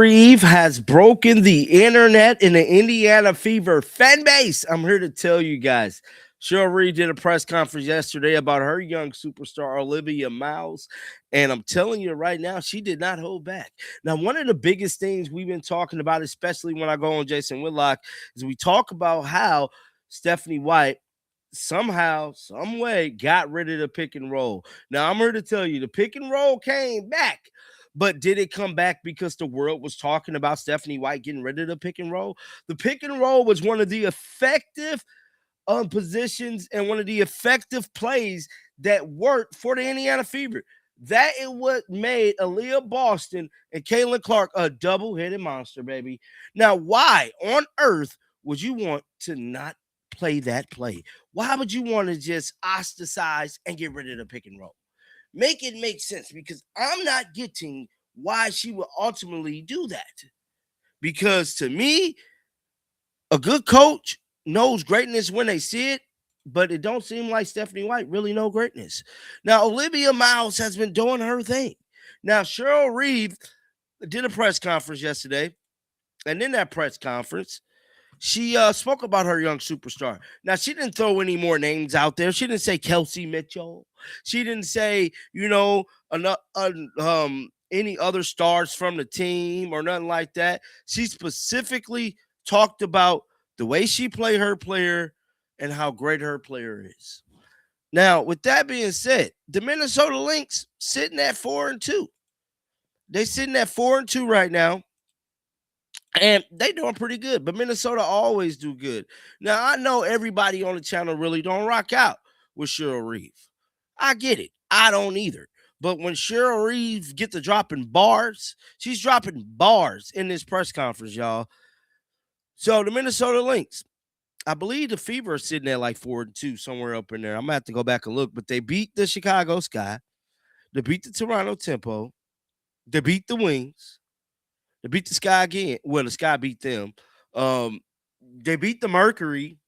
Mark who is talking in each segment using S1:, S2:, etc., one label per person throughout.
S1: Reeve has broken the internet in the Indiana Fever fan base. I'm here to tell you guys. Cheryl Reeve did a press conference yesterday about her young superstar, Olivia Miles. And I'm telling you right now, she did not hold back. Now, one of the biggest things we've been talking about, especially when I go on Jason Whitlock, is we talk about how Stephanie White somehow, some way got rid of the pick and roll. Now, I'm here to tell you the pick and roll came back. But did it come back because the world was talking about Stephanie White getting rid of the pick and roll? The pick and roll was one of the effective positions and one of the effective plays that worked for the Indiana Fever. That is what made Aaliyah Boston and Caitlin Clark a double-headed monster, baby. Now, why on earth would you want to not play that play? Why would you want to just ostracize and get rid of the pick and roll? Make it make sense, because I'm not getting why she would ultimately do that. Because to me, a good coach knows greatness when they see it, but it don't seem like Stephanie White really know greatness. Now, Olivia Miles has been doing her thing. Now, Cheryl Reeve did a press conference yesterday, and in that press conference, she spoke about her young superstar. Now, she didn't throw any more names out there. She didn't say Kelsey Mitchell. She didn't say, any other stars from the team or nothing like that. She specifically talked about the way she played her player and how great her player is. Now, with that being said, the Minnesota Lynx sitting at 4-2. They sitting at 4-2 right now. And they doing pretty good, but Minnesota always do good. Now, I know everybody on the channel really don't rock out with Cheryl Reeve. I get it. I don't either. But when Cheryl Reeve get to dropping bars, she's dropping bars in this press conference, y'all. So the Minnesota Lynx, I believe the Fever are sitting at like 4-2, somewhere up in there. I'm going to have to go back and look, but they beat the Chicago Sky. They beat the Toronto Tempo. They beat the Wings. They beat the Sky again. Well, the Sky beat them. They beat the Mercury.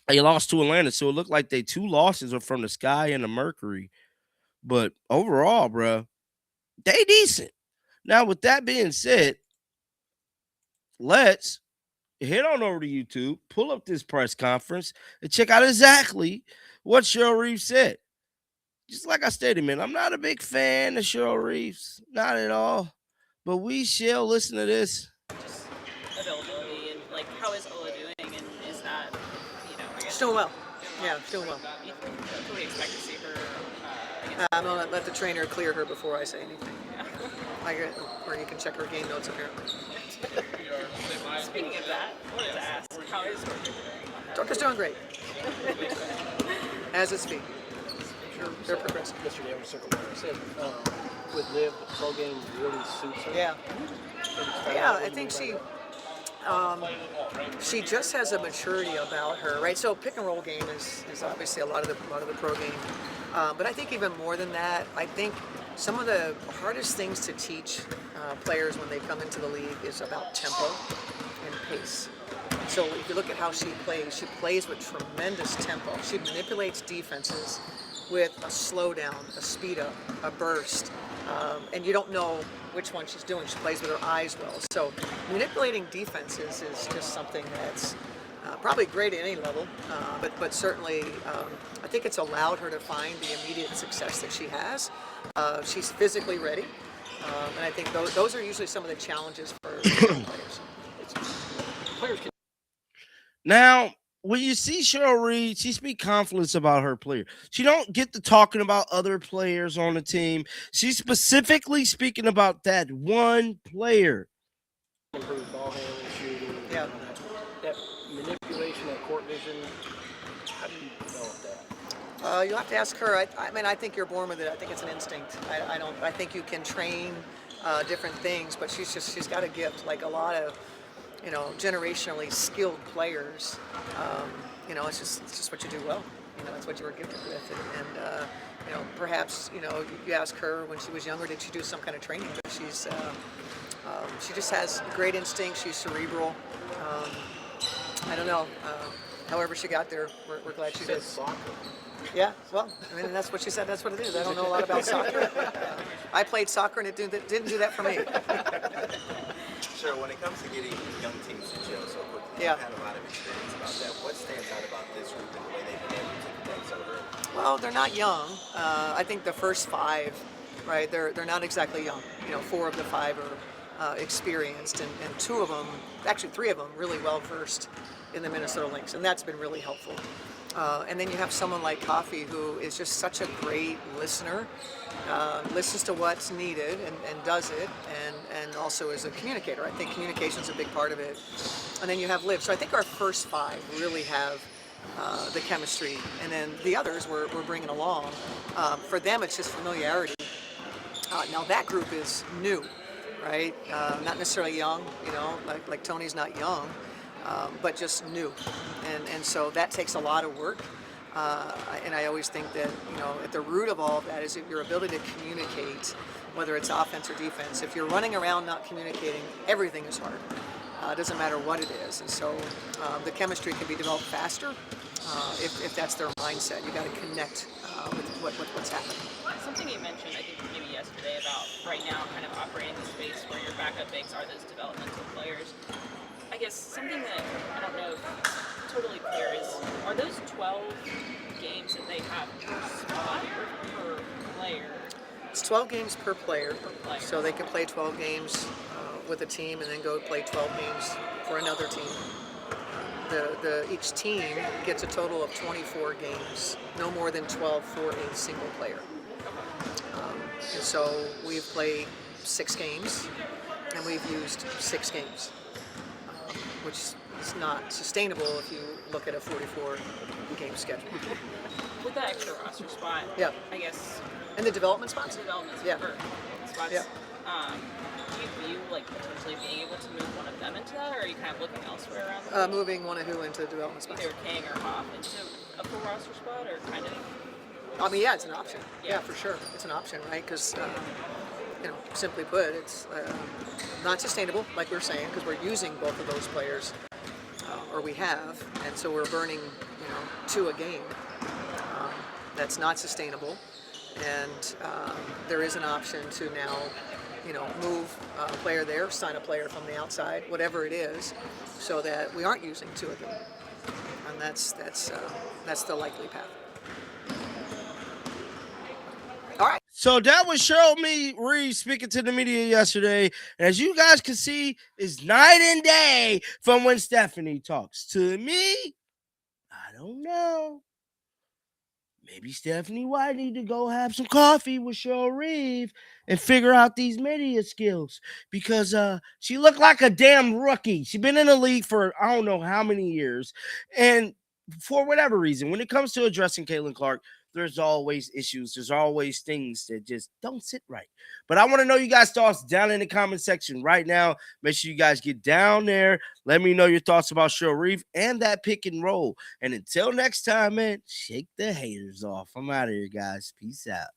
S1: They lost to Atlanta, so it looked like they 2 losses are from the Sky and the Mercury. But overall, bro, they decent. Now, with that being said, let's head on over to YouTube, pull up this press conference, and check out exactly what Cheryl Reeve said. Just like I stated, man, I'm not a big fan of Cheryl Reeves. Not at all. But we shall listen to this.
S2: Just availability and like how is Ola doing, and is that I guess
S3: She's doing well. Yeah, she's doing well.
S2: Can we expect to see her?
S3: I'm gonna let the trainer clear her before I say anything.
S2: Yeah.
S3: Or you can check her game notes apparently.
S2: Speaking of that, I wanted to ask, how is Dorka doing?
S3: Dorka's doing great. As is feet. They're progressing.
S4: Yesterday I was circling around. I said with Liv, the pro game really suits her.
S3: Yeah. Yeah, I think she just has a maturity about her, right? So pick and roll game is obviously a lot of the pro game, but I think even more than that, I think some of the hardest things to teach players when they come into the league is about tempo and pace. So if you look at how she plays with tremendous tempo. She manipulates defenses with a slowdown, a speed up, a burst, and you don't know which one she's doing. She plays with her eyes well. So manipulating defenses is just something that's probably great at any level, but certainly I think it's allowed her to find the immediate success that she has. She's physically ready, and I think those are usually some of the challenges for players.
S1: Now, when you see Cheryl Reeve, she speaks confidence about her player. She don't get to talking about other players on the team. She's specifically speaking about that one player.
S4: Improved ball handling, shooting.
S3: Yeah.
S4: That manipulation, that court vision. How do you develop that?
S3: You'll have to ask her. I think you're born with it. I think it's an instinct. I think you can train different things, but she's got a gift, like a lot of generationally skilled players. It's just what you do well. That's what you were gifted with, and perhaps you ask her when she was younger, did she do some kind of training? But she just has great instinct. She's cerebral. I don't know. However she got there, we're glad she did.
S4: Soccer.
S3: Yeah, well, that's what she said. That's what it is. I don't know a lot about soccer. I played soccer, and it didn't do that for me.
S5: Cheryl, when it comes to getting young teams to gel so quickly,
S3: Yeah.
S5: you've had a lot of experience about that. What stands out about this group and the way they've been able to connect so early?
S3: Well, they're not young. I think the first five, right? They're not exactly young. You know, four of the five are experienced, and two of them, actually three of them, really well versed in the Minnesota Lynx, and that's been really helpful. And then you have someone like Coffee, who is just such a great listener, listens to what's needed and does it, and also is a communicator. I think communication is a big part of it. And then you have Liv. So I think our first five really have the chemistry, and then the others we're bringing along. For them, it's just familiarity. Now that group is new, right? Not necessarily young, you know, like Tony's not young, but just new, and so that takes a lot of work. And I always think that, you know, at the root of all of that is your ability to communicate, whether it's offense or defense. If you're running around not communicating, everything is hard. It doesn't matter what it is, and so the chemistry can be developed faster if that's their mindset. You got to connect with what's happening.
S2: Something you mentioned, I think maybe yesterday, about right now kind of operating the space where your backup bigs are those developmental players. I guess something that I don't know if it's totally clear is, are those 12 games that they have per spot or per player?
S3: It's 12 games per player,
S2: player.
S3: so they can play 12 games with a team and then go play 12 games for another team. Each team gets a total of 24 games, no more than 12 for a single player. And so we've played 6 games, and we've used 6 games, which is not sustainable if you look at a 44-game schedule.
S2: With that extra roster spot,
S3: Yeah.
S2: I guess
S3: And the development spots?
S2: development
S3: Yeah.
S2: spots.
S3: Yeah.
S2: Do you view like potentially being able to move one of them into that, or are you kind of looking elsewhere around the
S3: Moving one of who into the development spots.
S2: either King or Hoff into a full roster spot, or kind of?
S3: I mean, yeah, it's an option. Yeah,
S2: Yeah.
S3: for sure. It's an option, right? Because, you know, simply put, it's not sustainable, like we were saying, because we're using both of those players, or we have, and so we're burning, you know, 2 a game. That's not sustainable, and there is an option to now, you know, move a player there, sign a player from the outside, whatever it is, so that we aren't using 2 of them, and that's the likely path. All right.
S1: So that was Cheryl Reeve speaking to the media yesterday. And as you guys can see, it's night and day from when Stephanie talks to me. I don't know. Maybe Stephanie White need to go have some coffee with Cheryl Reeve and figure out these media skills, because she looked like a damn rookie. She's been in the league for I don't know how many years. And for whatever reason, when it comes to addressing Caitlin Clark, there's always issues. There's always things that just don't sit right. But I want to know you guys' thoughts down in the comment section right now. Make sure you guys get down there. Let me know your thoughts about Cheryl Reeve and that pick and roll. And until next time, man, shake the haters off. I'm out of here, guys. Peace out.